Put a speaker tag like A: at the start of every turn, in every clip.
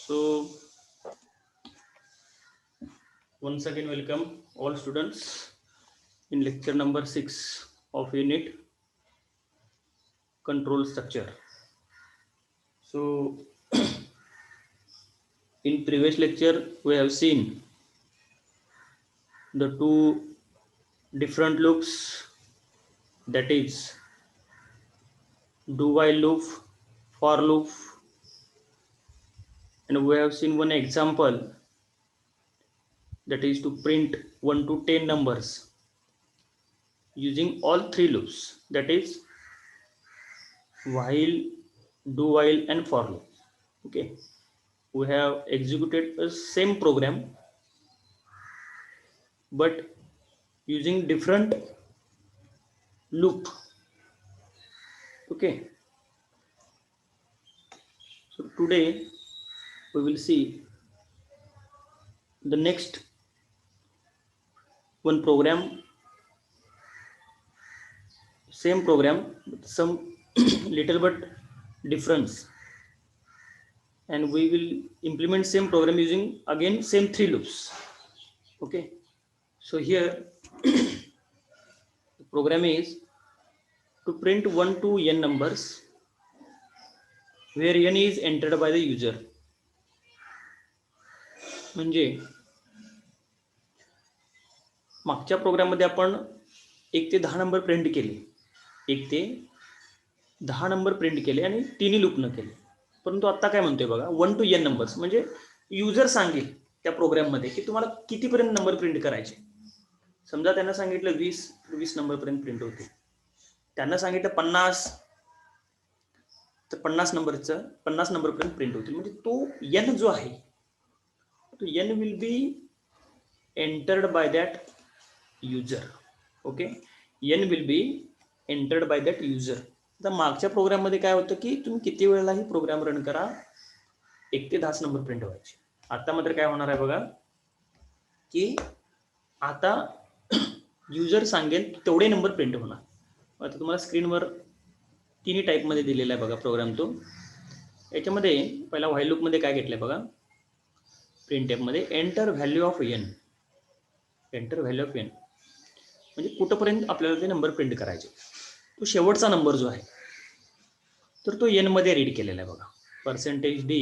A: So once again welcome all students in lecture number 6 of unit control structure. So in previous lecture we have seen the two different loops, that is do while loop, for loop, and we have seen one example, that is to print 1 to 10 numbers using all three loops, that is while, do while and for loop. Okay, we have executed the same program but using different loop. Okay, so today we will see the next one program, same program with some little bit difference, and we will implement same program using again same three loops. Okay, so here the program is to print 1 to n numbers where n is entered by the user. म्हणजे मागच्या प्रोग्राममध्ये आपण 1 ते 10 number print केले, 1 ते 10 number print केले आणि तिन्ही लूप न केले. परंतु आता काय म्हणतोय बघा, 1 to n नंबर्स, म्हणजे युजर सांगेल त्या प्रोग्राममध्ये की तुम्हाला कितीपर्यंत नंबर प्रिंट करायचे. समजा त्यांना सांगितलं 20 नंबरपर्यंत प्रिंट होते, त्यांना सांगितलं 50, तर 50 नंबरपर्यंत प्रिंट होतील. म्हणजे तो n जो आहे तो n will be entered by that user. Okay, n will be entered by that user. आता मागच्या प्रोग्राममध्ये काय होतं की तुम्ही किती वेळेलाही प्रोग्राम रन करा 1 ते 10 नंबर प्रिंट व्हायचे. आता मात्र काय होणार आहे बघा की आता युजर सांगेल तेवढे नंबर प्रिंट होणार. आता तुम्हाला स्क्रीनवर तिन्ही टाईपमध्ये दिलेला आहे बघा प्रोग्राम. तो याच्यामध्ये पहिला व्हाईल लूपमध्ये काय घेतलंय बघा, प्रिंट मध्ये enter value of n, enter value of n म्हणजे कुठपर्यंत आपल्याला ते नंबर प्रिंट करायचे. तो शेवटचा नंबर जो आहे तर तो n मध्ये रीड केलेला आहे बघा. %d,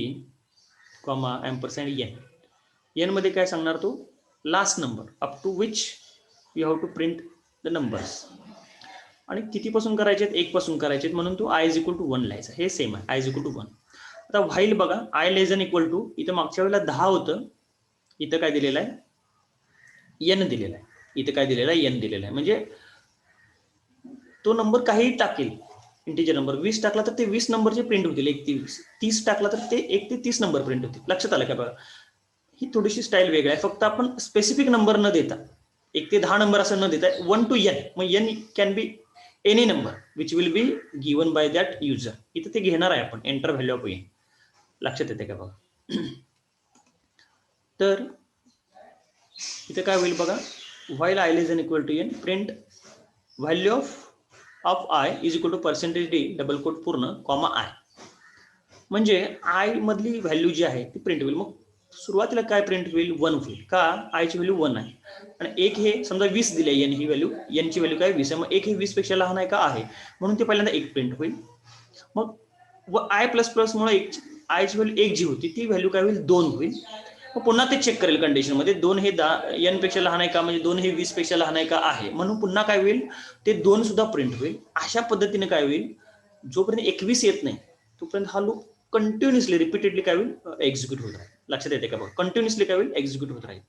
A: %n. n मध्ये काय सांगणार, तो last number up to which you have to print the numbers. आणि कितीपासून करायचे आहेत, 1 पासून करायचे आहेत, म्हणून तो i = 1 लिहायचा. हे सेम आहे, i = 1. आता व्हाईल बघा, i <= इथं मागच्या वेळेला 10 होतं, इथं काय दिलेलं आहे, n दिलेला आहे. इथं काय दिलेलं आहे, n दिलेला आहे. म्हणजे तो नंबर काही टाकेल, इंटिजर नंबर 20 टाकला तर ते 20 नंबरचे प्रिंट होतील, 1 ते 20. 30 टाकला तर ते 1 ते 30 नंबर प्रिंट होतील. लक्षात आलं का बघा, ही थोडीशी स्टाईल वेगळी आहे. फक्त आपण स्पेसिफिक नंबर न देता 1 ते 10 नंबर असं न देता 1 to n, मग n can be any number which will be given by that user. इथं ते घेणार आहे आपण एंटर व्हॅल्यू ऑफ n. लक्षात येते का बघा. तर इथे काय होईल बघा, while i <= n, print value of i = %d double quote पूर्ण कॉमा i. म्हणजे i मधली व्हॅल्यू जी आहे ती प्रिंट होईल. मग सुरुवातीला काय प्रिंट होईल, 1 होईल. का, i ची व्हॅल्यू 1 आहे आणि 1 हे समजा 20 दिले, n ही व्हॅल्यू, n ची व्हॅल्यू काय 20 आहे. मग 1 हे 20 पेक्षा लहान आहे का, आहे, म्हणून ते पहिल्यांदा 1 प्रिंट होईल. मग i++ मुळे i ची व्हॅल्यू 1 जी होती ती व्हॅल्यू काय होईल, 2 होईल. मग पुन्हा ते चेक करेल कंडिशन मध्ये, 2 हे n पेक्षा लहान आहे का, म्हणजे 2 हे 20 पेक्षा लहान आहे का, आहे, म्हणून पुन्हा काय होईल, ते 2 सुद्धा प्रिंट होईल. अशा पद्धतीने काय होईल, जोपर्यंत 21 येत नाही तोपर्यंत हा लूप कंटिन्युअसली रिपीटेडली काय होईल, एक्झिक्यूट होत राहील. लक्षात येते का बघा, कंटिन्युअसली काय होईल, एक्झिक्यूट होत राहील.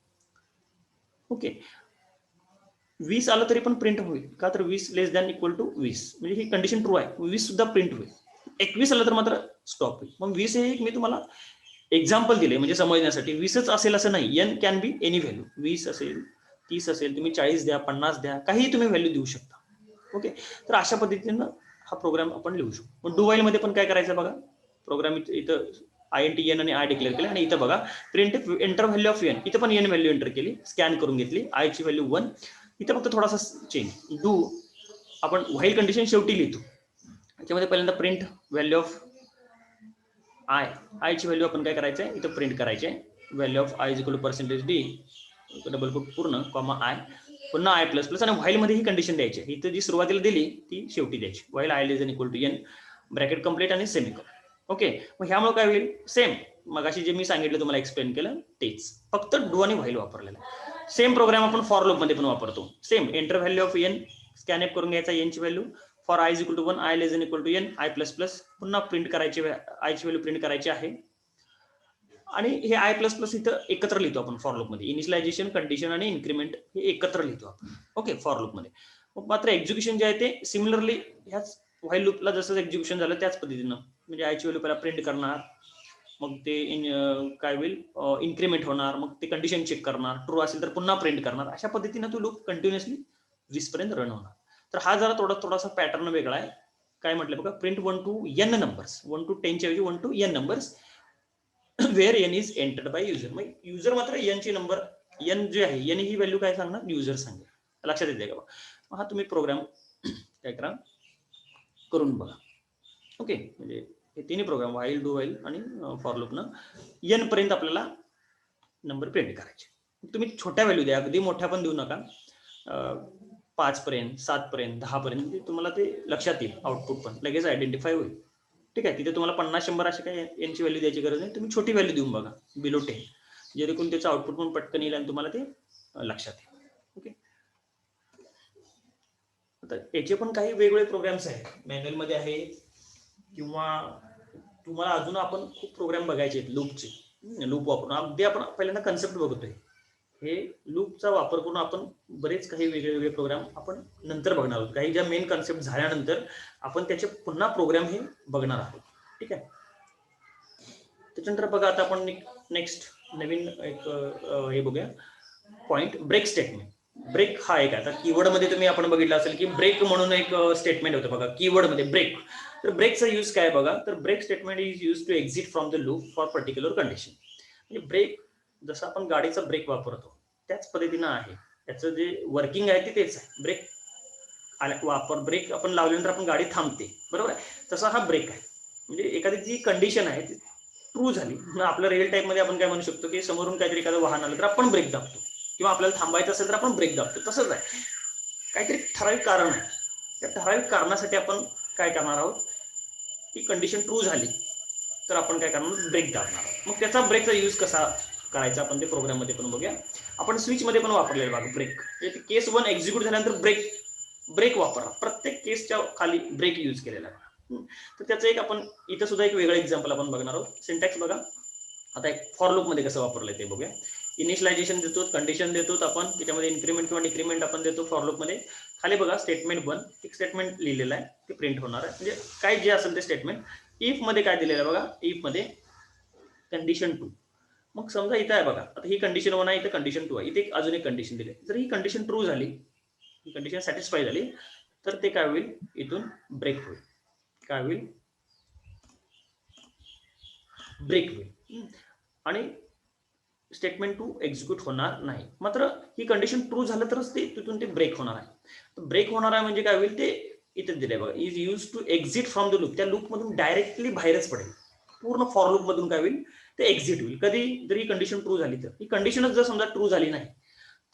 A: ओके, 20 आलं तरी पण प्रिंट होईल का, तर 20 <= 20, म्हणजे ही कंडिशन ट्रू आहे, 20 सुद्धा प्रिंट होईल. 21 आलं तर मात्र स्टॉप होईल. मग 20 हे मी तुम्हाला एक्झाम्पल दिले म्हणजे समजण्यासाठी. 20च असेल असं नाही, n can be any value. 20 असेल, 30 असेल, तुम्ही 40 द्या, 50 द्या, काही तुम्ही व्हॅल्यू देऊ शकता. ओके, तर अशा पद्धतीनं हा प्रोग्राम आपण लिहू शकतो. डू व्हाईल मध्ये पण काय करायचं बघा, प्रोग्राम इथं INT n आणि i डिक्लेअर केले आणि इथं बघा print enter value of n, इथं पण n व्हॅल्यू एंटर केली, स्कॅन करून घेतली, i ची व्हॅल्यू 1. इथं फक्त थोडासा चेंज. डू आपण व्हाईल कंडिशन शेवटी लिहितो, त्याच्यामध्ये पहिल्यांदा प्रिंट व्हॅल्यू ऑफ आय ची व्हॅल्यू आपण काय करायचं आहे इथं प्रिंट करायची आहे. Value of i is equal to percentage d double quote पूर्ण कॉमा आय पुन्हा आय प्लस प्लस आणि व्हाईल मध्ये ही कंडिशन द्यायची. इथं जी सुरुवातीला दिली ती शेवटी द्यायची. While i less than equal to n bracket complete आणि सेमिकोलॉन. ओके, मग ह्यामुळे काय होईल सेम मगाशी जे मी सांगितलं तुम्हाला एक्सप्लेन केलं तेच, फक्त डू आणि व्हाईल वापरलेलं. सेम प्रोग्राम आपण फॉर लूप मध्ये पण वापरतो. Same enter value of n स्कॅनअप करून घ्यायचा एन ची value for i is equal to 1 i less than equal to n i plus plus पुन्हा प्रिंट करायची आय ची व्हॅल्यू प्रिंट करायची आहे. आणि हे आय प्लस प्लस इथं एकत्र लिहितो आपण फॉर लूप मध्ये. इनिशियलायझेशन कंडिशन आणि इन्क्रीमेंट हे एकत्र लिहितो आपण. ओके, फॉर लूप मध्ये. मात्र एक्झिक्युशन जे आहे ते सिमिलरली ह्याच व्हाईल लूपला जसं एक्झिक्युशन झालं त्याच पद्धतीनं, म्हणजे आयची व्हॅल्यू पहिला प्रिंट करणार, मग ते काय होईल इन्क्रीमेंट होणार, मग ते कंडिशन चेक करणार, ट्रू असेल तर पुन्हा प्रिंट करणार. अशा पद्धतीनं तो लूप कंटिन्युअसली 20 पर्यंत रन होणार. तर हा जरा थोडासा पॅटर्न वेगळा आहे. काय म्हटलं बघा, प्रिंट 1 to n नंबर्स, 1 to 10 च्या ऐवजी 1 to n numbers where n is entered by user. मग युजर मात्र एन ची नंबर एन जे आहे एन ही व्हॅल्यू काय सांगणार युजर सांगेल. लक्षात येते का? हा तुम्ही प्रोग्राम काय करा करून बघा. ओके, म्हणजे हे तिन्ही प्रोग्राम व्हाईल डू व्हाईल आणि फॉर लूप न एन पर्यंत आपल्याला नंबर प्रिंट करायचे. तुम्ही छोट्या व्हॅल्यू द्या, अगदी मोठ्या पण देऊ नका. 5 पर्यंत 7 पर्यंत 10 पर्यंत तुम्हाला ते लक्षात येईल. आउटपुट पण लगेच आयडेंटिफाय होईल. ठीक आहे, तिथे तुम्हाला 50-100 अशी काही यांची व्हॅल्यू द्यायची गरज नाही. तुम्ही छोटी व्हॅल्यू देऊन बघा बिलो 10, जेणेकरून त्याचं आउटपुट पण पटकन येईल आणि तुम्हाला ते लक्षात येईल. ओके, आता याचे पण काही वेगवेगळे प्रोग्राम्स आहेत, मॅन्युअल मध्ये आहे किंवा तुम्हाला अजून आपण खूप प्रोग्राम बघायचे आहेत लूपचे. लूप वापरून अगदी आपण पहिल्यांदा कन्सेप्ट बघतोय. हे लूपचा वापर करून आपण बरेच काही वेगळे प्रोग्राम आपण नंतर बघणार आहोत. काही ज्या मेन कन्सेप्ट झाल्यानंतर आपण त्याचे पुन्हा प्रोग्राम हे बघणार आहोत. ठीक आहे, त्याच्यानंतर बघा आता आपण नेक्स्ट नवीन एक हे बघूया पॉइंट, ब्रेक स्टेटमेंट. ब्रेक हा एक आता कीवर्ड मध्ये तुम्ही आपण बघितलं असेल की ब्रेक म्हणून एक स्टेटमेंट होतं बघा कीवर्ड मध्ये ब्रेक. तर ब्रेकचा यूज काय बघा, तर break statement is use to exit from the loop for particular condition. म्हणजे ब्रेक जसं आपण गाडीचा ब्रेक वापरतो त्याच पद्धतीनं आहे, त्याचं जे वर्किंग आहे ते तेच आहे. ब्रेक आपण लावल्यानंतर आपण गाडी थांबते, बरोबर आहे, तसा हा ब्रेक आहे. म्हणजे एखादी जी कंडिशन आहे ती ट्रू झाली, आपल्या रिअल टाईम मध्ये आपण काय म्हणू शकतो की समोरून काहीतरी एखादं वाहन आलं तर आपण ब्रेक दाबतो, किंवा आपल्याला थांबायचं असेल तर आपण ब्रेक दाबतो. तसंच आहे, काहीतरी ठराविक कारण आहे, त्या ठराविक कारणासाठी आपण काय करणार आहोत, ती कंडिशन ट्रू झाली तर आपण काय करणार ब्रेक दाबणार आहोत. मग त्याचा ब्रेकचा यूज कसा करायचा आपण ते प्रोग्राम मध्ये पण बघूया. आपण स्विच मध्ये पण वापरलेलं बघा ब्रेक. केस 1 एक्झिक्यूट झाल्यानंतर ब्रेक वापरा, प्रत्येक केसच्या खाली ब्रेक यूज केलेला आहे. तर त्याचं एक आपण इथं सुद्धा एक वेगळं एक्झाम्पल आपण बघणार आहोत. सिंटॅक्स बघा आता एक फॉर लूप मध्ये कसं वापरलंय ते बघूया. इनिशियलायझेशन देतो, कंडिशन देतो आपण, त्याच्यामध्ये इन्क्रीमेंट किंवा डिक्रीमेंट आपण देतो फॉर लूप मध्ये. खाली बघा स्टेटमेंट 1 एक स्टेटमेंट लिहिलेलं आहे, ते प्रिंट होणार आहे, म्हणजे काय जे असेल ते स्टेटमेंट. इफ मध्ये काय दिलेलं आहे बघा, इफ मध्ये कंडिशन 2. मग समजा इथं आहे बघा, आता ही कंडिशन 1 आहे, इथं कंडिशन 2 आहे, इथे अजून एक कंडिशन दिली. जर ही कंडिशन ट्रू झाली, ही कंडिशन सॅटिस्फाय झाली, तर ते काय होईल, इथून ब्रेक होईल. काय होईल, ब्रेक होईल आणि स्टेटमेंट 2 एक्झिक्यूट होणार नाही. मात्र ही कंडिशन ट्रू झालं तरच ते तिथून ते ब्रेक होणार आहे. ब्रेक होणार आहे म्हणजे काय होईल, ते इथे दिले बघा, is use to exit from the loop. त्या लूप मधून डायरेक्टली बाहेरच पडेल, पूर्ण फॉर लूप मधून काय होईल ते एक्झिट होईल. कधी जर ही कंडिशन ट्रू झाली तर, ही कंडिशनच जर समजा ट्रू झाली नाही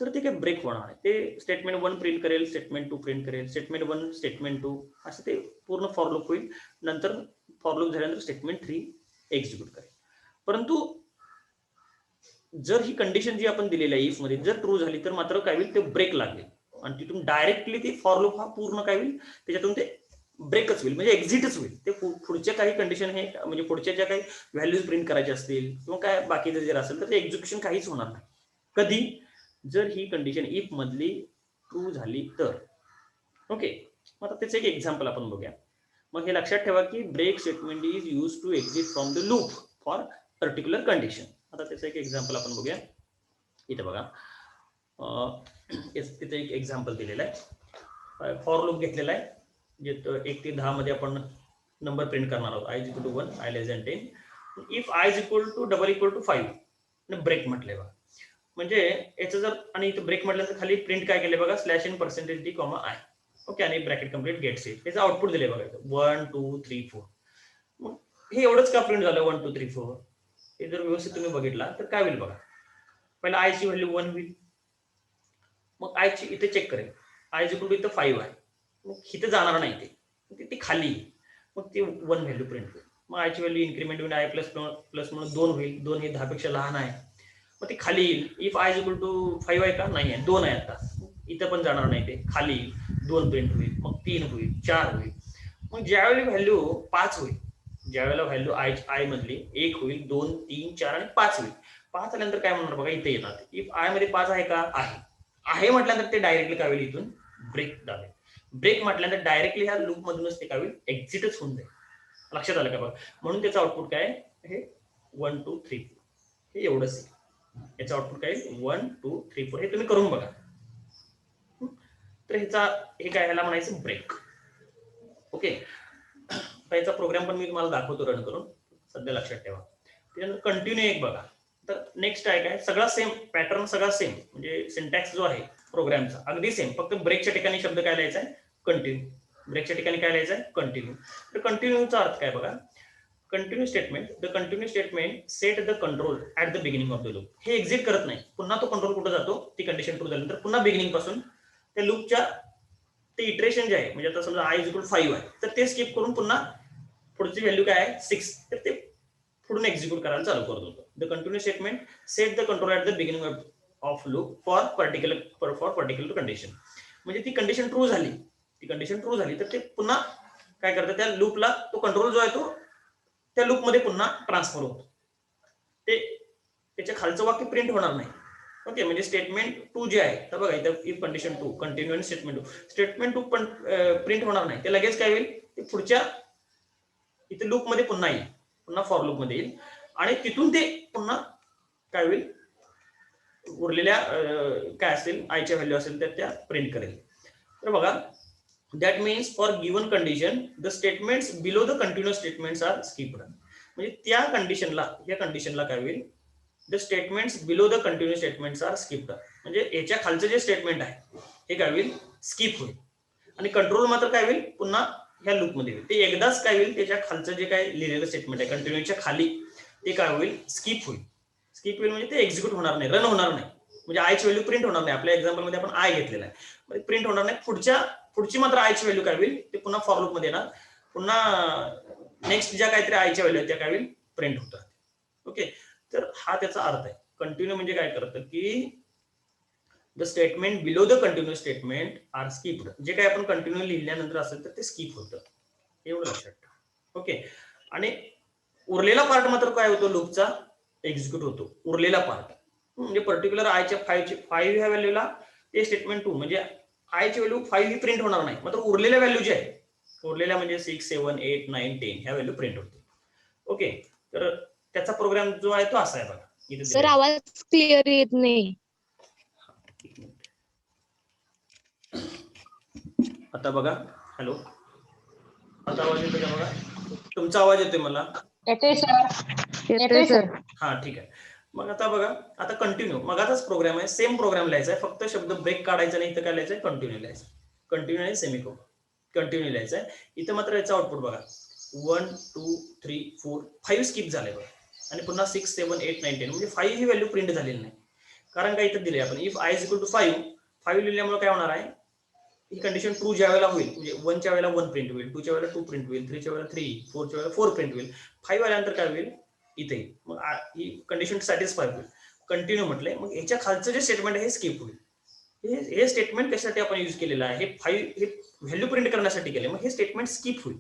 A: तर ते काय ब्रेक होणार आहे. ते स्टेटमेंट 1 प्रिंट करेल, स्टेटमेंट 2 प्रिंट करेल, स्टेटमेंट 1 स्टेटमेंट 2 असं ते पूर्ण फॉर लूप होईल. नंतर फॉर लूप झाल्यानंतर स्टेटमेंट 3 एक्झिक्यूट करेल. परंतु जर ही कंडिशन जी आपण दिलेली आहे इफ मध्ये जर ट्रू झाली तर मात्र काय होईल, ते ब्रेक लागेल आणि तिथून डायरेक्टली ते फॉर लूप हा पूर्ण काय होईल, त्याच्यातून ते ब्रेकच होईल, म्हणजे एक्झिटच होईल. ते पुढच्या काही कंडिशन हे म्हणजे पुढच्या ज्या काही व्हॅल्यूज प्रिंट करायचे असतील किंवा काय बाकीचं जर असेल तर ते एक्झिक्युशन काहीच होणार नाही. कधी, जर ही कंडिशन इफ मधली ट्रू झाली तर. ओके, मग आता त्याचं एक एक्झाम्पल आपण बघूया. मग हे लक्षात ठेवा की break statement is use to exit from the loop for particular condition. आता त्याचं एक एक्झाम्पल आपण बघूया. इथं बघा तिथे एक एक्झाम्पल दिलेलं आहे. फॉर लूप घेतलेला आहे, जे 1 ते 10 मध्ये आपण नंबर प्रिंट करणार आहोत. I is equal to 1 i less than 10. If i is equal to double equal to 5 break म्हटलंय बघा. म्हणजे याचं जर आणि इथं ब्रेक म्हटल्यानंतर खाली प्रिंट काय केले बघा, slash in percentage D comma I. Okay, आणि ब्रॅकेट कंप्लीट गेट सेट. याचं आउटपुट दिले बघा 1 2 3 4. मग हे एवढंच का प्रिंट झालं 1 2 3 4? हे जर व्यवस्थित तुम्ही बघितला तर काय होईल बघा. पहिला आय ची व्हॅल्यू 1 होईल, मग आय ची इथे चेक करेल, आय इक्वल टू इथं 5 आहे, मग इथे जाणार नाही ती खाली येईल, मग ती 1 व्हॅल्यू प्रिंट होईल. मग आयची व्हॅल्यू इन्क्रीमेंट होईल, आय प्लस प्लस म्हणून 2 होईल, 2 हे 10 पेक्षा लहान आहे, मग ती खाली येईल. इफ आय इक्वल टू 5 आहे का, नाही आहे, 2 आहे, आता इथं पण जाणार नाही, ते खाली येईल, 2 प्रिंट होईल, मग 3 होईल, 4 होईल. मग ज्यावेळी व्हॅल्यू 5 होईल, ज्यावेळेला व्हॅल्यू आय मधली 1 होईल, 2 3 4 आणि 5 होईल. 5 आल्यानंतर काय म्हणणार बघा, इथे येणार. इफ आय मध्ये 5 आहे का, आहे म्हटल्यानंतर ते डायरेक्टली काय होईल, इथून ब्रेक दाबेल. ब्रेक म्हटल्यानंतर डायरेक्टली ह्या लूप मधूनच ते काय होईल, एक्झिटच होऊन जाईल. लक्षात आलं का बघा. म्हणून त्याचं आउटपुट काय, हे 1 2 3 4 हे एवढंच. याचं आउटपुट काय 1 2 3 4. हे तुम्ही करून बघा. तर हे काय, ह्याला म्हणायचं ब्रेक. ओके, याचा प्रोग्राम पण मी तुम्हाला दाखवतो रन करून, सध्या लक्षात ठेवा. त्यानंतर कंटिन्यू एक बघा. तर नेक्स्ट आहे काय, सगळा सेम पॅटर्न, सगळा सेम, म्हणजे सिंटॅक्स जो आहे प्रोग्रामचा अगदी सेम, फक्त ब्रेकच्या ठिकाणी शब्द काय लिहायचा आहे, कंटिन्यू. ब्रेकच्या ठिकाणी काय लिहायचं आहे, कंटिन्यू. तर कंटिन्यूचा अर्थ काय बघा, continue statement, the continue statement set the control at the beginning of the loop. हे एक्झिट करत नाही, पुन्हा तो कंट्रोल कुठे जातो, ती कंडिशन ट्रू झाल्यानंतर पुन्हा बिगिनिंग पासून त्या लूपच्या ते इटरेशन जे आहे, म्हणजे आता समजा आय इक्वल 5 आहे, तर ते स्किप करून पुन्हा पुढची व्हॅल्यू काय आहे 6, तर ते पुढून एक्झिक्यूट करायला चालू करत होतं. The continue statement set the control at the beginning of loop for particular condition. म्हणजे ती कंडिशन ट्रू झाली, तर ते पुन्हा काय करतं, त्या लूपला तो कंट्रोल जो आहे तो त्या लूप मध्ये पुन्हा ट्रान्सफर होतो. ते त्याच्या खालचं वाक्य प्रिंट होणार नाही. ओके, म्हणजे स्टेटमेंट 2 जे आहे, तर बघा इथं इफ कंडिशन 2 कंटिन्यू आणि स्टेटमेंट 2 पण प्रिंट होणार नाही. ते लगेच काय होईल, ते पुढच्या इथे लूप मध्ये पुन्हा येईल, पुन्हा फॉर लूप मध्ये येईल, आणि तिथून ते पुन्हा काय होईल, उरलेल्या काय असेल आयच्या व्हॅल्यू असेल तर त्या प्रिंट करेल. तर बघा, that means for given condition the statements below the continuous statements are skipped. म्हणजे त्या कंडिशनला काय होईल, the statements below the continuous statements are skipped. म्हणजे याच्या खालचं जे स्टेटमेंट आहे हे काय होईल, स्किप होईल, आणि कंट्रोल मात्र काय होईल, पुन्हा ह्या लूप मध्ये होईल. ते एकदाच काय होईल, त्याच्या खालचं जे काय लिहिलेलं स्टेटमेंट आहे कंटिन्यूच्या खाली, ते काय होईल, स्किप होईल. म्हणजे ते एक्झिक्यूट होणार नाही, रन होणार नाही. म्हणजे आयची व्हॅल्यू प्रिंट होणार नाही. आपल्या एक्झाम्पल मध्ये आपण आय घेतलेला आहे, प्रिंट होणार नाही. पुढची मात्र आयची व्हॅल्यू काय होईल, ते पुन्हा फॉर लूप मध्ये येणार, पुन्हा नेक्स्ट ज्या काहीतरी आयच्या व्हॅल्यू त्या काय होईल, प्रिंट होतात. ओके, तर हा त्याचा अर्थ आहे. कंटिन्यू म्हणजे काय करतं की the statement below the continue statement are skipped. जे काही आपण कंटिन्यू लिहिल्यानंतर असेल तर ते स्किप होतं, एवढं लक्षात ठेवा. ओके, आणि उरलेला पार्ट मात्र काय होतो, लूपचा एक्झिक्यूट होतो, उरलेला पार्ट. म्हणजे पर्टिक्युलर आयच्या 5 ह्या व्हॅल्यूला ते स्टेटमेंट 2 म्हणजे आयची व्हॅल्यू 5 ही प्रिंट होणार नाही, मात्र उरलेल्या व्हॅल्यू जे आहे, उरलेल्या म्हणजे 6 7 8 9 10 ह्या व्हॅल्यू प्रिंट होते. ओके, तर त्याचा प्रोग्राम जो आहे तो असा आहे बघा. इथे
B: सर आवाज क्लिअर येत नाही.
A: आता बघा, हॅलो, आता आवाज येतोय का बघा, तुमचा आवाज येतोय मला.
B: येतोय सर.
A: हा, ठीक आहे. मग आता बघा, आता कंटिन्यू मगाचाच प्रोग्राम आहे, सेम प्रोग्राम लिहायचा आहे, फक्त शब्द ब्रेक काढायचा नाही, इथं काय लिहायचं, कंटिन्यू लिहायचं. कंटिन्यू आणि सेमिकोलन कंटिन्यू लिहायचं आहे. इथं मात्र याचा आउटपुट बघा 1 2 3 4 5 स्किप झाले बघा, आणि पुन्हा 6 7 8 9 10 म्हणजे 5 ही व्हॅल्यू प्रिंट झालेली नाही. कारण काय इथं दिले आपण, इफ आय इक्वल टू 5 लिहिल्यामुळे काय होणार आहे, ही कंडिशन ट्रू ज्या वेळेला होईल, म्हणजे 1 च्या वेळेला 1 प्रिंट होईल, 2 च्या वेळेला 2 प्रिंट होईल, 3 च्या वेळेला 3, 4 च्या वेळेला 4 प्रिंट होईल, 5 आल्यानंतर काय होईल, इथे मग ही कंडिशन सॅटिस्फाय होईल. कंटिन्यू म्हटलंय, मग याच्या खालचं जे स्टेटमेंट आहे हे स्किप होईल. हे स्टेटमेंट कशासाठी आपण यूज केलेलं आहे, हे व्हॅल्यू प्रिंट करण्यासाठी केले, मग हे स्टेटमेंट स्किप होईल,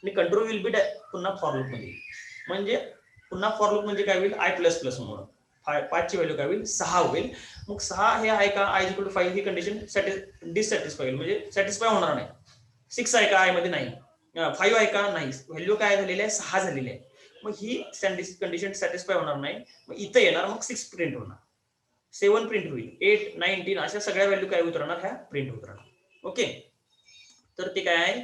A: आणि कंट्रोल विल बी पुन्हा फॉर लूप मध्ये. म्हणजे पुन्हा फॉर लूप म्हणजे काय होईल, आय प्लस प्लस म्हणून 5 ची व्हॅल्यू काय होईल, 6 होईल. मग 6 हे आहे का, आय इक्वल टू 5 ही कंडिशन डिससॅटिस्फाय होईल, म्हणजे सॅटिस्फाय होणार नाही. 6 आहे का आय मध्ये, नाही. 5 आहे का, नाही. व्हॅल्यू काय झालेली आहे, 6 झालेली आहे. मग ही कंडिशन सॅटिस्फाय होणार नाही. मग इथं येणार, मग 6 प्रिंट होणार, 7 प्रिंट होईल, 8 9 10 अशा सगळ्या व्हॅल्यू काय होत राहणार, ह्या प्रिंट होत राहणार. ओके, तर ते काय आहे,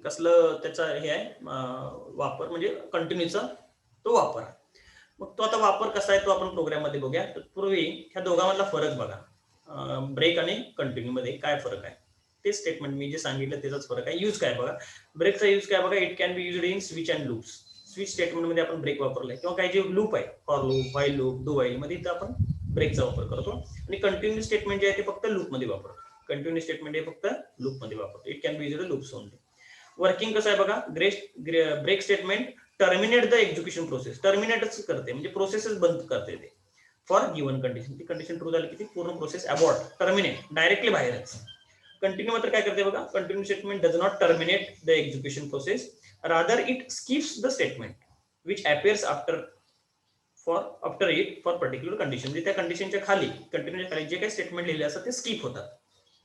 A: कसलं त्याचा हे आहे वापर, म्हणजे कंटिन्यूचा तो वापर. मग तो आता वापर कसा आहे तो आपण प्रोग्राम मध्ये बघूया. पूर्वी ह्या दोघांमधला फरक बघा, ब्रेक आणि कंटिन्यू मध्ये काय फरक आहे. ते स्टेटमेंट मी जे सांगितलं त्याचाच फरक आहे. यूज काय बघा, ब्रेकचा यूज काय बघा, it can be used in switch and loops. Switch statement मध्ये आपण ब्रेक वापरलाय, किंवा काही जे लूप आहे for loop, while loop, do while मध्ये इथं आपण ब्रेकचा वापर करतो. आणि कंटिन्यू स्टेटमेंट जे आहे ते फक्त लूप मध्ये वापरतो. कंटिन्यू स्टेटमेंट हे फक्त लूप मध्ये वापरतो. It can be used loops only. Working कसं आहे बघा, break statement terminate the execution process, टर्मिनेटच करते म्हणजे प्रोसेसच बंद करते ते फॉर गिवन कंडिशन. ती कंडिशन ट्रू झाली की ती पूर्ण प्रोसेस अबॉर्ट, टर्मिनेट, डायरेक्टली बाहेरच. कंटिन्यू मात्र काय करते बघा, continue statement does not terminate the execution process, rather it skips the statement which appears after it for particular condition. म्हणजे त्या कंडिशनच्या खाली, कंटिन्यूच्या खाली जे काही स्टेटमेंट लिहिले असतात ते स्किप होतात.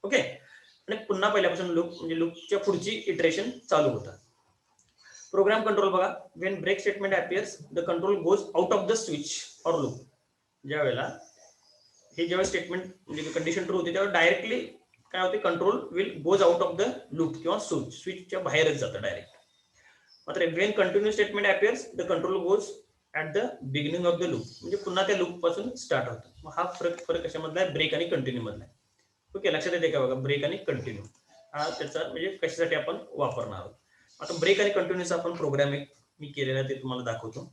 A: ओके, आणि पुन्हा पहिल्यापासून लूप म्हणजे लूपच्या पुढची इटरेशन चालू होतात. प्रोग्राम कंट्रोल बघा, when break statement appears the control goes out of the switch or loop. ज्या वेळेला हे जेव्हा स्टेटमेंट म्हणजे कंडिशन ट्रू होते तेव्हा डायरेक्टली काय होते, control will goes out of the loop किंवा स्विचच्या बाहेरच जातं डायरेक्ट. मात्र when continue statement appears the control goes at the beginning of the loop, म्हणजे पुन्हा त्या लूप पासून स्टार्ट होतं. मग हा फरक कशामधला आहे, ब्रेक आणि कंटिन्यू मधला आहे. ओके, लक्षात येते का बघा, ब्रेक आणि कंटिन्यू हा त्याचा म्हणजे कशासाठी आपण वापरणार आहोत. आता ब्रेक आणि कंटिन्यूचा आपण प्रोग्राम एक मी केलेला ते तुम्हाला दाखवतो.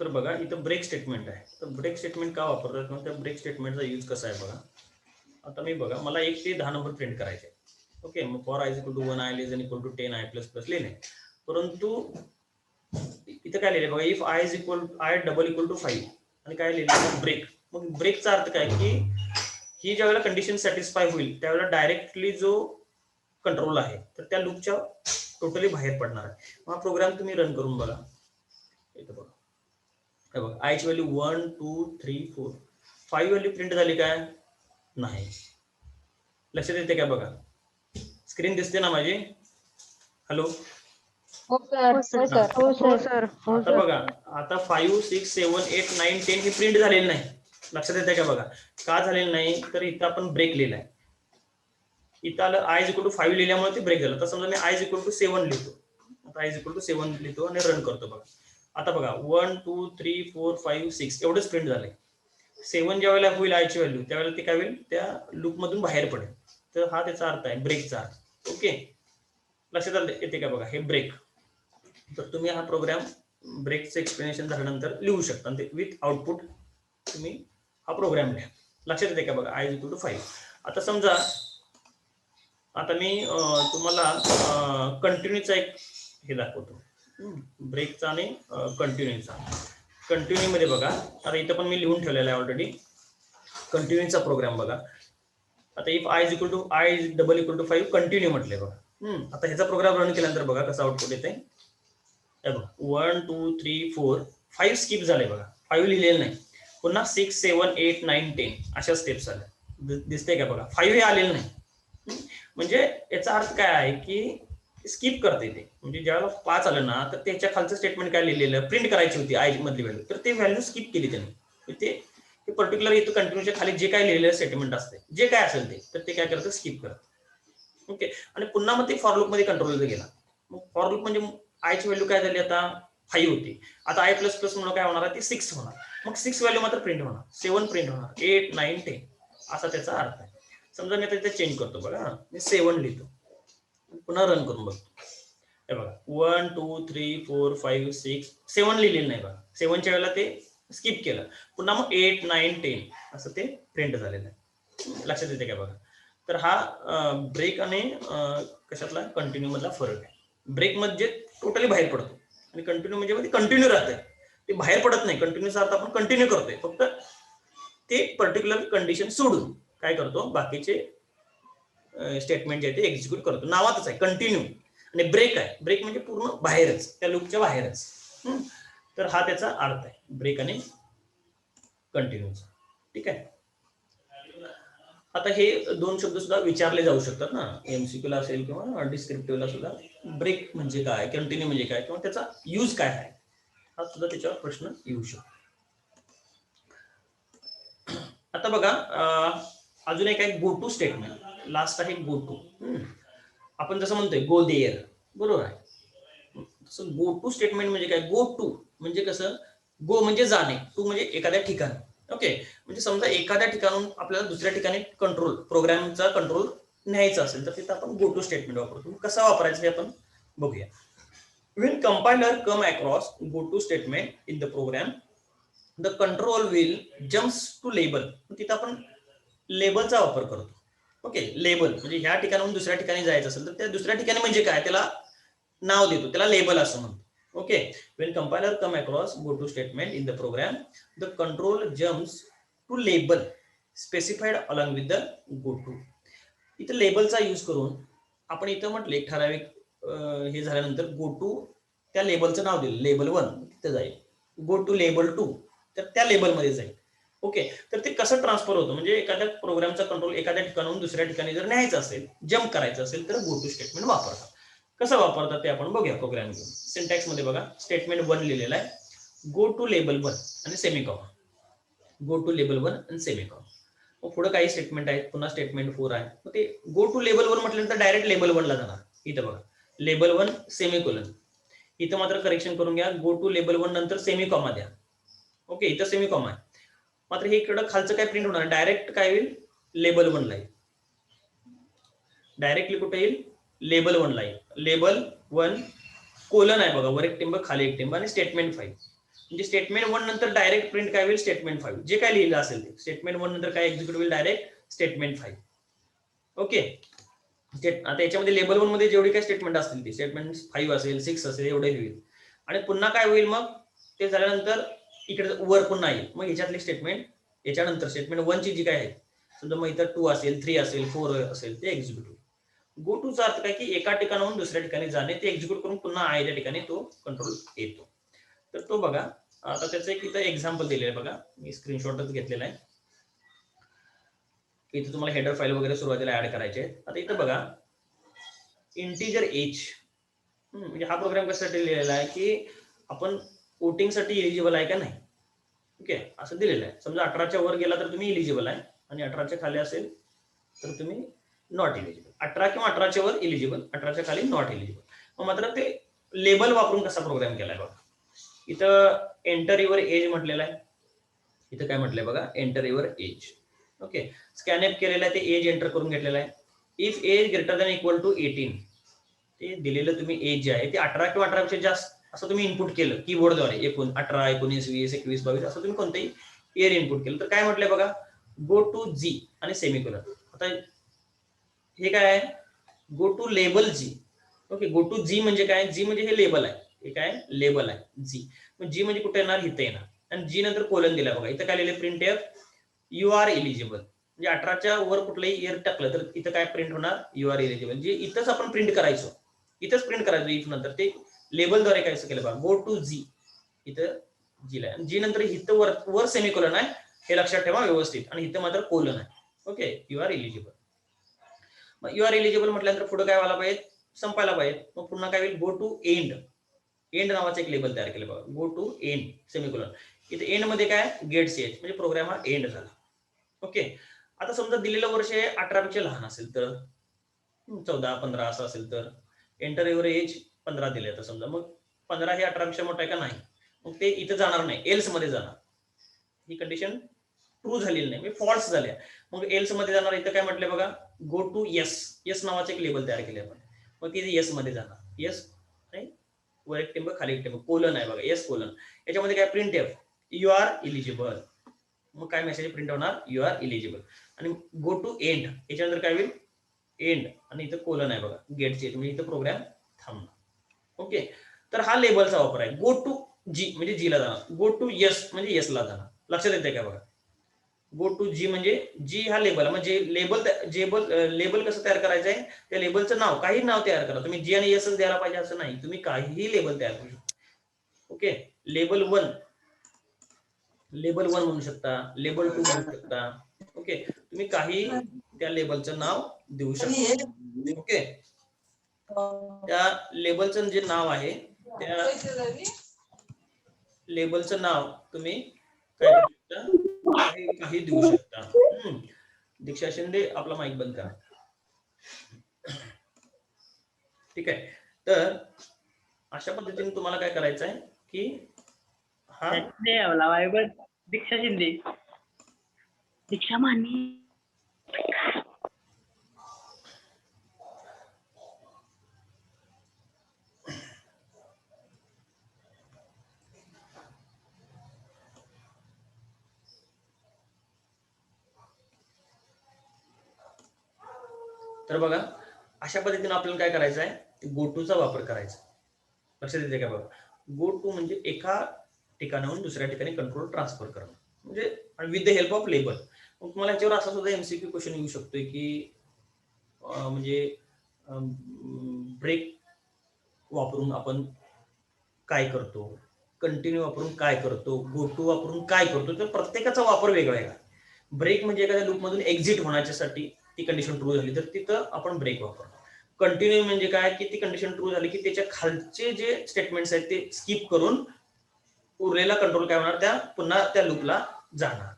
A: तर बघा इथं ब्रेक स्टेटमेंट आहे. तर ब्रेक स्टेटमेंट का वापरतात किंवा त्या ब्रेक स्टेटमेंटचा यूज कसा आहे बघा. आता मी बघा, मला 1 ते 10 नंबर प्रिंट करायचे. ओके, मग फॉर i = 1, i = 10, i ++ लिहिले. परंतु इथं काय लिहिले बघा, इफ i = 5 आणि काय लिहिले ब्रेक. मग ब्रेकचा अर्थ काय की ही ज्या वेळेला कंडिशन सॅटिस्फाय होईल त्यावेळेला डायरेक्टली जो कंट्रोल आहे तर त्या लूपच्या टोटली बाहेर पडणार आहे. हा प्रोग्राम तुम्ही रन करून बघा. इथं बघा, हे बघा, आय ची व्हॅल्यू 1 2 3 4 5 व्हॅल्यू प्रिंट झाली काय, नाही. लक्षात येते काय बघा, स्क्रीन दिसते ना माझी. हॅलो,
B: हो सर, हो सर.
C: हो सर.
A: आता बघा, आता 5 6 7 8 9 10 हे प्रिंट झालेलं नाही. लक्षात येते का बघा, का झालेलं नाही तर इथं आपण ब्रेक लिहिलाय. इथं आलं i = 5 लिहिल्यामुळे ते ब्रेक झालं. तर समजा मी i = 7 लिहितो. आता i = 7 लिहितो आणि रन करतो बघा. आता बघा 1 2 3 4 5 6 एवढंच प्रिंट झालंय. 7 ज्या वेळेला होईल आयची व्हॅल्यू त्यावेळेला ते काय होईल, त्या लूप मधून बाहेर पडेल. तर हा त्याचा अर्थ आहे ब्रेकचा अर्थ. ओके, लक्षात येते का बघा, हे ब्रेक. तर तुम्ही हा प्रोग्राम ब्रेकचं एक्सप्लेनेशन झाल्यानंतर लिहू शकता ते विथ आउटपुट तुम्ही हा प्रोग्राम लिहा. लक्षात येते का बघा, i = 5. आता समजा आता मी तुम्हाला कंटिन्यूचा एक हे दाखवतो, ब्रेकचा आणि कंटिन्यूचा. कंटिन्यू मध्ये बघा, आता इथं पण मी लिहून ठेवलेला आहे ऑलरेडी कंटिन्यूचा प्रोग्राम बघा. आता इफ i = 5 कंटिन्यू म्हटले बघा. आता ह्याचा प्रोग्राम रन केल्यानंतर बघा कसं आउटपुट येते. 1 2 3 4 5 स्किप झाले बघा, 5 लिहिलेलं नाही. पुन्हा 6 7 8 9 10 अशा स्टेप्स आल्या. दिसते का बघा, 5 हे आलेलं नाही. म्हणजे याचा अर्थ काय आहे की स्किप करते ते. म्हणजे ज्यावेळेला 5 आलं ना तर त्याच्या खालचं स्टेटमेंट काय लिहिलेलं, प्रिंट करायची होती आय मधली व्हॅल्यू, तर ते व्हॅल्यू स्किप केली त्याने. ते पर्टिक्युलर इथं कंटिन्यूच्या खाली जे काय लिहिलेलं स्टेटमेंट असते जे काय असेल ते, तर ते काय करतं, स्किप करतं. ओके, आणि पुन्हा मग ते फॉर लूप मध्ये कंट्रोल गेला. मग फॉर लूप म्हणजे आयची व्हॅल्यू काय झाली आता 5 होती. आता i ++ म्हणून काय होणार आहे, ती 6 होणार. मग 6 व्हॅल्यू मात्र प्रिंट होणार, 7 प्रिंट होणार, 8 9 10 असा त्याचा अर्थ आहे. समजा मी आता इथे चेंज करतो बघा, मी 7 लिहितो, पुन्हा रन करून बघतो. हे बघा 1 2 3 4 5 6 7 लिहिलेलं नाही बघा. 7च्या वेळेला ते स्किप केलं. पुन्हा मग 8 9 10 असं ते प्रिंट झालेलं आहे. लक्षात येते का बघा. तर हा ब्रेक आणि कशातला कंटिन्यू मधला फरक आहे. ब्रेक मध्ये टोटली बाहेर पडतो आणि कंटिन्यू म्हणजे कंटिन्यू राहतंय, ते बाहेर पडत नाही. कंटिन्यूचा अर्थ आपण कंटिन्यू करतोय, फक्त ते पर्टिक्युलर कंडिशन सोडून काय करतो, बाकीचे स्टेटमेंट जे आहे ते एक्झिक्यूट करतो. नावातच आहे कंटिन्यू. आणि ब्रेक आहे, ब्रेक म्हणजे पूर्ण बाहेरच, त्या लूपच्या बाहेरच. तर हा त्याचा अर्थ आहे ब्रेक आणि कंटिन्यूचा. ठीक आहे. आता हे दोन शब्द सुद्धा विचारले जाऊ शकतात ना, एमसीक्यूला असेल किंवा डिस्क्रिप्टिव्हला सुद्धा. ब्रेक म्हणजे काय, कंटिन्यू म्हणजे काय, किंवा त्याचा यूज काय आहे, हा सुद्धा त्याच्यावर प्रश्न येऊ शकतो. आता बघा अजून एक आहे गो टू स्टेटमेंट. लास्ट आहे गो टू. आपण जसं म्हणतोय गो देअर, बरोबर आहे. सो गो टू स्टेटमेंट म्हणजे काय? गो टू म्हणजे कसं? गो म्हणजे जाणे, टू म्हणजे एखाद्या ठिकाणी. ओके, म्हणजे समजा एखाद्या ठिकाणून आपल्याला दुसऱ्या ठिकाणी कंट्रोल, प्रोग्रामचा कंट्रोल न्यायचा असेल तर तिथं आपण गो टू स्टेटमेंट वापरतो. कसा वापरायचं हे आपण बघूया. When compiler come across go to statement in the program, the control will jumps to label. तिथं आपण लेबलचा वापर करतो. ओके, लेबल म्हणजे ह्या ठिकाणाहून दुसऱ्या ठिकाणी जायचं असेल तर त्या दुसऱ्या ठिकाणी म्हणजे काय, त्याला नाव देतो, त्याला लेबल असं म्हणतो. Okay, when compiler come across go to statement in the program, the control jumps to label specified along with the go to. इथं लेबलचा यूज करून आपण इथं म्हटले एक ठराविक हे झाल्यानंतर गो टू त्या लेबलचं नाव दिलं, लेबल 1 तिथं जाईल, गो टू लेबल 2 तर त्या लेबलमध्ये जाईल. ओके, तर ते कसं ट्रान्सफर होतं म्हणजे एखाद्या प्रोग्रामचा कंट्रोल एखाद्या ठिकाणाहून दुसऱ्या ठिकाणी जर न्यायचं असेल, जम्प करायचं असेल तर गो टू स्टेटमेंट वापरतात. कसं वापरतात ते आपण बघूया प्रोग्राम घेऊन. सिंटॅक्स मध्ये बघा, स्टेटमेंट 1 लिहिलेलं आहे, गो टू लेबल 1 आणि सेमिकॉमा, गो टू लेबल 1 आणि सेमिकॉमा. मग पुढे काही स्टेटमेंट आहेत, पुन्हा स्टेटमेंट 4 आहे. मग ते गो टू लेबल 1 म्हटल्यानंतर डायरेक्ट लेबल 1 ला जाणार. इथं बघा, लेबल 1 सेमिकोलन. इथं मात्र करेक्शन करून घ्या, गो टू लेबल 1 नंतर सेमिकॉमा द्या. ओके, इथं सेमिकॉमा आहे, मात्र हे इकडं खालचं काय प्रिंट होणार, डायरेक्ट काय होईल, लेबल 1 ला येईल. डायरेक्टली कुठे येईल, लेबल 1 ला येईल. लेबल 1 कोलन आहे बघा, वर एक टिंब खाली एक टिंब आणि स्टेटमेंट 5. म्हणजे स्टेटमेंट 1 नंतर डायरेक्ट प्रिंट काय होईल, स्टेटमेंट 5. जे काय लिहिलं असेल ते स्टेटमेंट 1 नंतर काय एक्झिक्यूट होईल, डायरेक्ट स्टेटमेंट 5. ओके, आता याच्यामध्ये लेबल 1 मध्ये जेवढी काय स्टेटमेंट असतील ती स्टेटमेंट 5 असेल, 6 असेल, एवढे होईल. आणि पुन्हा काय होईल, मग ते झाल्यानंतर इकडे वर पुन्हा येईल. मग ह्याच्यातली स्टेटमेंट याच्यानंतर स्टेटमेंट 1 ची जी काय आहे, समजा मग इथं 2 असेल, 3 असेल, 4 असेल, ते एक्झिक्यूट होईल. गो टूचा अर्थ काय की एका ठिकाणाहून दुसऱ्या ठिकाणी जाणे, ते एक्झिक्यूट करून पुन्हा आहे त्या ठिकाणी तो कंट्रोल येतो. तर तो बघा, आता त्याचं एक इथं एक्झाम्पल दिलेलं आहे बघा, मी स्क्रीनशॉटच घेतलेला आहे. इथे तुम्हाला हेडर फाईल वगैरे सुरुवातीला ऍड करायचे. आता इथं बघा, इंटिजर एज, म्हणजे हा प्रोग्राम कशासाठी लिहिलेला आहे की आपण वोटिंग साठी एलिजिबल आहे का नाही. ओके, असं दिलेलं आहे. समजा 18च्या वर गेला तर तुम्ही एलिजिबल आहे आणि 18च्या खाली असेल तर तुम्ही नॉट एलिजिबल. 18 किंवा 18च्या वर एलिजिबल, 18च्या खाली नॉट एलिजिबल. मग मात्र ते लेबल वापरून कसा प्रोग्राम केलाय बघा. इथं एंटर युअर एज म्हटलेलं आहे, इथं काय म्हटलंय बघा, एंटर युअर एज. ओके, स्कॅनअप केलेलं आहे, ते एज एंटर करून घेतलेलं आहे. If age greater than equal to 18, ते दिलेलं तुम्ही एज जे आहे ते 18 किंवा 18 पेक्षा जास्त असं तुम्ही इनपुट केलं कीबोर्डद्वारे, 18, 19, 20, 21, 22 असं तुम्ही कोणतेही इयर इनपुट केलं तर काय म्हटलंय बघा, गो टू जी आणि सेमिकोलन. आता हे काय आहे, go to label G. Okay, go to G म्हणजे काय, जी म्हणजे हे लेबल आहे, हे काय लेबल आहे जी. मग जी म्हणजे कुठे येणार, इथं येणार. आणि जी नंतर कोलन दिला बघा, इथं काय लिहिले, printf you are eligible. म्हणजे 18च्या वर कुठलंही इयर टाकलं तर इथं काय प्रिंट होणार, यू आर एलिजिबल. जे इथंच आपण प्रिंट करायचो, इथंच प्रिंट करायचो इफ नंतर, ते लेबलद्वारे काय केलं बघा, गो टू जी, इथं जी ला, जी नंतर इथं वर सेमिकोलन आहे, हे लक्षात ठेवा व्यवस्थित, आणि इथं मात्र कोलन आहे. Okay, you are eligible. मग यू आर एलिजिबल म्हटल्यानंतर पुढे काय व्हायला पाहिजे, संपायला पाहिजे. मग पुन्हा काय होईल, गो टू एंड. एंड नावाचं एक लेबल तयार केलं बघा, गो टू एंड सेमिकोलन. इथे एंड मध्ये काय, गेट सीएच, म्हणजे प्रोग्राम हा एंड झाला. ओके, आता समजा दिलेलं वर्ष 18 पेक्षा लहान असेल तर, 14, 15 असं असेल तर, एंटर युअर एज 15 दिले. आता समजा मग 15 हे 18 पेक्षा मोठा आहे का नाही, मग ते इथं जाणार नाही, एल्स मध्ये जाणार. ही कंडिशन ट्रू झालेली नाही, म्हणजे फॉल्स झाल्या. मग एल्स मध्ये जाणार. इथं काय म्हटलंय बघा, गो टू यस. यस नावाचे एक लेबल तयार केले आपण, मग तिथे यस मध्ये जाणार. यस नाही, वर एक टिंब खाली एक टिंब, कोलन आहे बघा, यस कोलन. याच्यामध्ये काय, printf you are eligible. मग काय मेसेज प्रिंट होणार, यू आर एलिजिबल. आणि गो टू एंड, याच्यानंतर काय होईल, एंड, आणि इथं कोलन आहे बघा, गेट चे, म्हणजे इथं प्रोग्राम थांबणार. ओके, तर हा लेबलचा वापर आहे. गो टू जी म्हणजे जी ला जाणार, गो टू यस म्हणजे यस ला जाणार. लक्षात येते का बघा, गो टू जी म्हणजे जी हा लेबल, म्हणजे लेबल कसं तयार करायचं आहे, त्या लेबलचं नाव, काही नाव तयार करा तुम्ही. जी आणि एस द्यायला पाहिजे असं नाही, तुम्ही काहीही लेबल तयार करू शकता. ओके, लेबल 1 म्हणू शकता, लेबल 2 म्हणू शकता. ओके, तुम्ही काही त्या लेबलचं नाव देऊ शकता. ओके, त्या लेबलचं जे नाव आहे, त्या लेबलचं नाव तुम्ही काय करू शकता, काही देऊ शकता. दीक्षा शिंदे, आपला माईक बंद करा. ठीक आहे, तर अशा पद्धतीने तुम्हाला काय करायचं आहे की हा
C: दीक्षा शिंदे, दीक्षा माने.
A: तर बघा अशा पद्धतीने आपल्याला काय करायचं आहे, गो टूचा वापर करायचा. लक्षात येते का बघा, गो टू म्हणजे एका ठिकाणाहून दुसऱ्या ठिकाणी कंट्रोल ट्रान्सफर करणं, म्हणजे with the help of label. मग तुम्हाला याच्यावर असा सुद्धा एमसीक्यू क्वेश्चन येऊ शकतोय की म्हणजे ब्रेक वापरून आपण काय करतो, कंटिन्यू वापरून काय करतो, गो टू वापरून काय करतो, तर प्रत्येकाचा वापर वेगळा आहे. ब्रेक म्हणजे एखाद्या लूपमधून एक्झिट होण्यासाठी ती कंडिशन ट्रू झाली तर तिथं आपण ब्रेक वापरतो. कंटिन्यू म्हणजे काय की ती कंडिशन ट्रू झाली की त्याच्या खालचे जे स्टेटमेंट्स आहेत ते स्किप करून उरलेला कंट्रोल काय होणार, त्या पुन्हा त्या लूपला जाणार.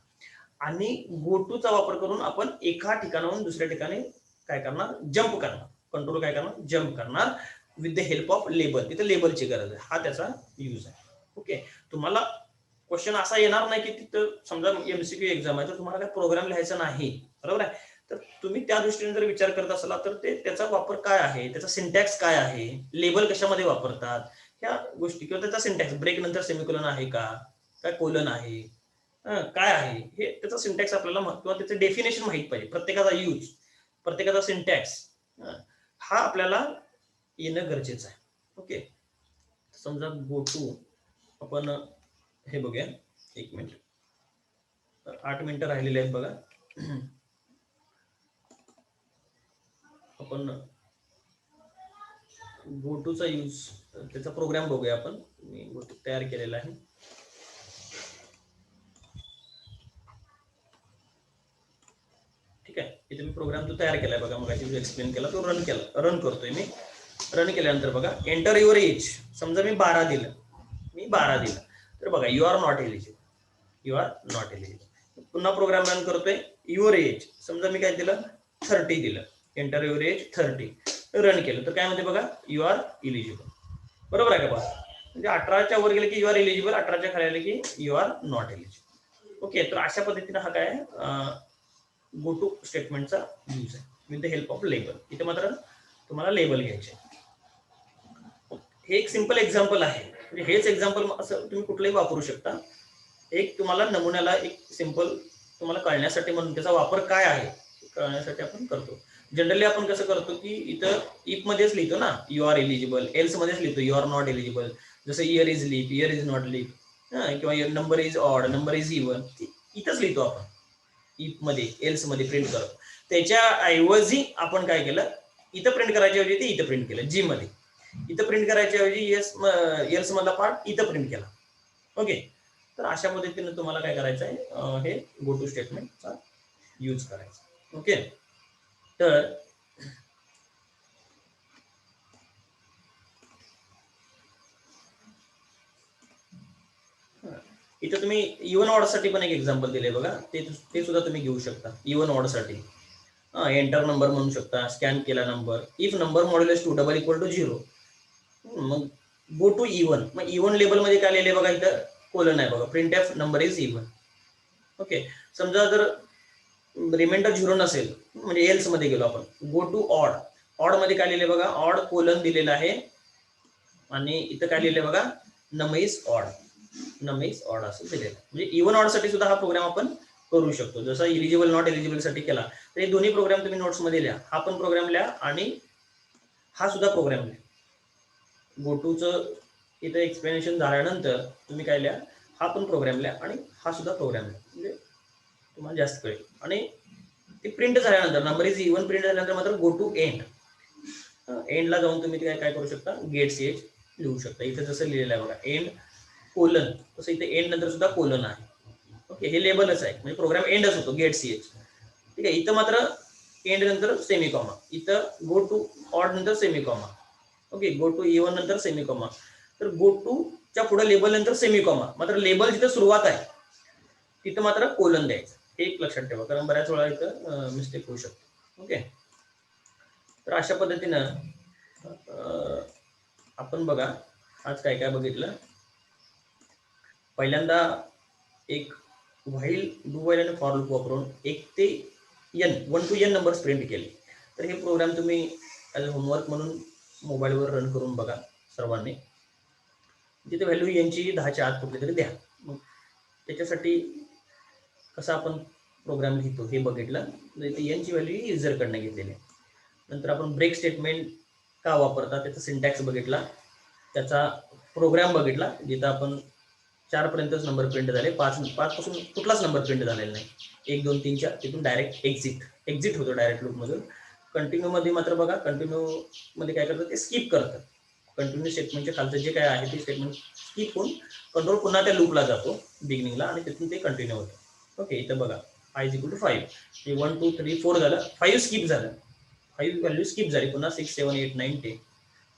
A: आणि गो टू चा वापर करून आपण एका ठिकाणाहून दुसऱ्या ठिकाणी काय करणार, जम्प करणार. कंट्रोल काय करणार, जम्प करणार with the help of label. तिथे लेबलची गरज आहे, हा त्याचा यूज आहे. ओके, तुम्हाला क्वेश्चन असा येणार नाही की तिथं समजा एमसीक्यू एक्झाम आहे तर तुम्हाला काय प्रोग्राम लिहायचा नाही, बरोबर आहे. तर तुम्ही त्या दृष्टीने जर विचार करत असाल तर ते त्याचा वापर काय आहे, त्याचा सिंटॅक्स काय आहे, लेबल कशामध्ये वापरतात, ह्या गोष्टी, किंवा त्याचा सिंटॅक्स ब्रेक नंतर सेमिकोलन आहे का, काय कोलन आहे, काय आहे, हे त्याचा सिंटॅक्स आपल्याला किंवा त्याचं डेफिनेशन माहित पाहिजे. प्रत्येकाचा यूज, प्रत्येकाचा सिंटॅक्स हा आपल्याला येणं गरजेचं आहे. ओके, समजा गो टू आपण हे बघूया, 1 मिनिट, 8 मिनिटं राहिलेले आहेत बघा. आपण गो टूचा यूज, त्याचा प्रोग्राम बघूया आपण. मी गो टू तयार केलेला आहे. ठीक आहे, इथे मी प्रोग्राम तो तयार केलाय बघा, मग एक्सप्लेन केला तो, रन करतोय मी. रन केल्यानंतर बघा, एंटर युअर एज, समजा मी 12 दिलं, तर बघा यू आर नॉट एलिजिबल. पुन्हा प्रोग्राम रन करतोय, युअर एज, समजा मी काय दिलं 30 दिलं, एंटर युअर एज 30, रन केलं तर काय म्हणते बघा, यू आर इलिजिबल. बरोबर आहे का बघा, म्हणजे 18च्या वर गेले की यू आर एलिजिबल, 18च्या खाली आले की you are not eligible. Okay, तर अशा पद्धतीने हा काय गो टू स्टेटमेंटचा यूज आहे with the help of label. इथे मात्र तुम्हाला लेबल घ्यायचे. हे एक सिंपल एक्झाम्पल आहे, म्हणजे हेच एक्झाम्पल असं तुम्ही कुठलंही वापरू शकता. एक तुम्हाला नमुन्याला एक सिंपल तुम्हाला कळण्यासाठी म्हणून त्याचा वापर काय आहे कळण्यासाठी आपण करतो. जनरली आपण कसं करतो की इथं इफ मध्येच लिहितो ना, यू आर एलिजिबल, एल्स मध्येच लिहितो यू आर नॉट एलिजिबल. जसं year is leap, year is not leap, किंवा number is odd, number is even, इथंच लिहितो आपण इफ मध्ये, एल्स मध्ये प्रिंट करतो. त्याच्या ऐवजी आपण काय केलं, इथं प्रिंट करायच्या ऐवजी ते इथं प्रिंट केलं, जी मध्ये. इथं प्रिंट करायच्या ऐवजी एल्स मधला पार्ट इथं प्रिंट केला. ओके, तर अशा पद्धतीने तुम्हाला काय करायचं आहे, हे गो टू स्टेटमेंटचा यूज करायचा. ओके, तर इथे तुम्ही इवन ऑर्डर साठी पण एक एक्झाम्पल दिले बघा, ते सुद्धा तुम्ही घेऊ शकता. इवन ऑर्डर साठी एंटर नंबर म्हणू शकता, स्कॅन केला number, if number modulus 2 double equal to 0, मग गो टू इवन. मग इवन लेबल मध्ये काय लिहिले बघा, इथं कोलन आहे बघा, printf number is even. Okay, समजा जर रिमाइंडर 0 नसेल, म्हणजे एल्स मध्ये गेलो आपण, गो टू ऑड. ऑड मध्ये काय लिहिले बघा, ऑड कोलन दिलेला आहे, आणि इथं काय लिहिले बघा, नम इज ऑड असं दिलेलं. म्हणजे इवन ऑड साठी सुद्धा हा प्रोग्राम आपण करू शकतो. जसं इलिजिबल नॉट एलिजिबल साठी केला, तर हे दोन्ही प्रोग्राम तुम्ही नोट्स मध्ये लिहा. हा पण प्रोग्राम लिहा आणि हा सुद्धा प्रोग्राम लिहा. गो टूचं इथं एक्सप्लेनेशन झाल्यानंतर तुम्ही काय लिहा, हा पण प्रोग्राम लिहा आणि हा सुद्धा प्रोग्राम लिहा, म्हणजे तुम्हाला जास्त कळेल. आणि ते प्रिंट झाल्यानंतर, नंबर इज इवन प्रिंट झाल्यानंतर मात्र गो टू एंड, एंडला जाऊन तुम्ही काय करू शकता, गेट सीएच लिहू शकता. इथे जसं लिहिलेलं आहे बघा, एंड कोलन, तसं इथे एंड नंतर सुद्धा कोलन आहे. ओके, हे लेबलच आहे, म्हणजे प्रोग्राम एंडच होतो, गेट सीएच. ठीक आहे, इथं मात्र एंड नंतर सेमिकॉमा, इथं गो टू ऑड नंतर सेमिकॉमा. ओके, गो टू इवन नंतर सेमिकॉमा. तर गो टू च्या पुढे लेबल नंतर सेमिकॉमा, मात्र लेबल जिथं सुरुवात आहे तिथं मात्र कोलन द्यायचं. हे एक लक्षात ठेवा, कारण बऱ्याच वेळा इथं मिस्टेक होऊ शकते. ओके, तर अशा पद्धतीनं आपण बघा आज काय काय बघितलं. पहिल्यांदा एक व्हाईल डू व्हाईल आणि फॉर लूप वापरून 1 ते n 1 to n numbers print केले. तर हे प्रोग्राम तुम्ही ॲज होमवर्क म्हणून मोबाईलवर रन करून बघा सर्वांनी. जिथे व्हॅल्यू यांची 10च्या आत कुठली तरी द्या. मग त्याच्यासाठी कसा आपण प्रोग्राम लिहितो हे बघितलं. इथे यांची व्हॅल्यू युजरकडनं घेतलेली आहे. नंतर आपण ब्रेक स्टेटमेंट का वापरतात त्याचा सिंटॅक्स बघितला, त्याचा प्रोग्राम बघितला जिथं आपण 4 पर्यंतच नंबर प्रिंट झाले, 5 पासून कुठलाच नंबर प्रिंट झालेला नाही. 1 2 3 4 तिथून डायरेक्ट एक्झिट होतो डायरेक्ट लूपमधून. कंटिन्यू मध्ये मात्र बघा, कंटिन्यू मध्ये काय करतं ते स्किप करतं. कंटिन्यू स्टेटमेंटच्या खालचं जे काय आहे ते स्टेटमेंट स्किप होऊन कंट्रोल पुन्हा त्या लूपला जातो बिगिनिंगला आणि तिथून ते कंटिन्यू होतं. ओके, इथं बघा i = 5 हे 1 2 3 4 झालं, 5 स्किप झालं, 5 व्हॅल्यू स्किप झाली, पुन्हा 6 7 8 9 10.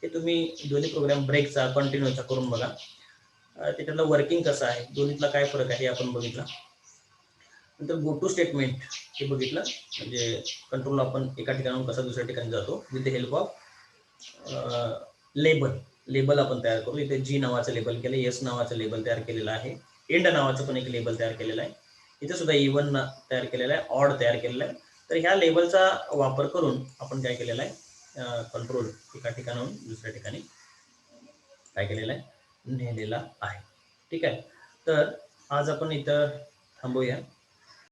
A: हे तुम्ही दोन्ही प्रोग्राम ब्रेकचा कंटिन्यूचा करून बघा. त्याच्यातलं वर्किंग कसं आहे, दोन्हीतला काय फरक आहे हे आपण बघितलं. नंतर गो टू स्टेटमेंट हे बघितलं, म्हणजे कंट्रोल आपण एका ठिकाणाहून कसा दुसऱ्या ठिकाणी जातो with the help of label आपण तयार करू. इथे जी नावाचं लेबल केलं, एस नावाचं लेबल तयार केलेलं आहे, एंड नावाचं पण एक लेबल तयार केलेलं आहे, इथे सुद्धा इवन तयार केलेला आहे, ऑड तयार केलेला आहे. तर ह्या लेबलचा वापर करून आपण काय केलेला आहे, कंट्रोल एका ठिकाणाहून दुसऱ्या ठिकाणी काय केलेलं आहे, नेलेला आहे. ठीक आहे, तर आज आपण इथं थांबूया.